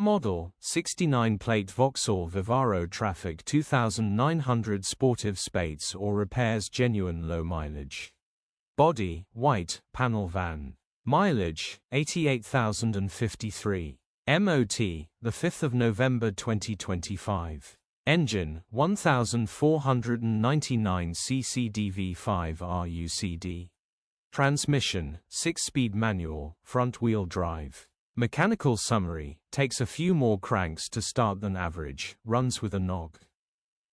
Model, 69 plate Vauxhall Vivaro Trafic 2900 Sportive Spates or repairs genuine low mileage. Body, white, panel van. Mileage, 88,053. MOT, the 5th of November 2025. Engine, 1499 cc DV5 RUCD. Transmission, 6-speed manual, front-wheel drive. Mechanical summary, takes a few more cranks to start than average, runs with a nog.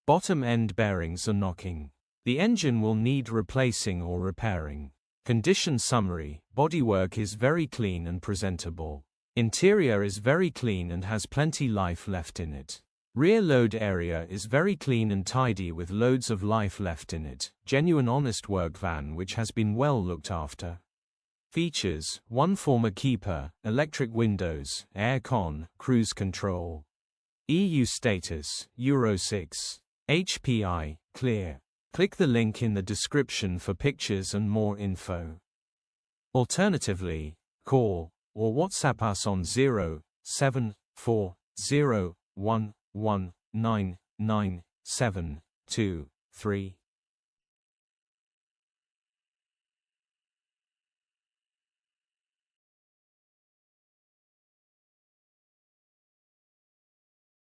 Bottom end bearings are knocking. The engine will need replacing or repairing. Condition summary, bodywork is very clean and presentable. Interior is very clean and has plenty life left in it. Rear load area is very clean and tidy with loads of life left in it. Genuine honest work van which has been well looked after. Features, 1 former keeper, electric windows, air-con, cruise control. EU status, Euro 6. HPI, clear. Click the link in the description for pictures and more info. Alternatively, call or WhatsApp us on 07401199723.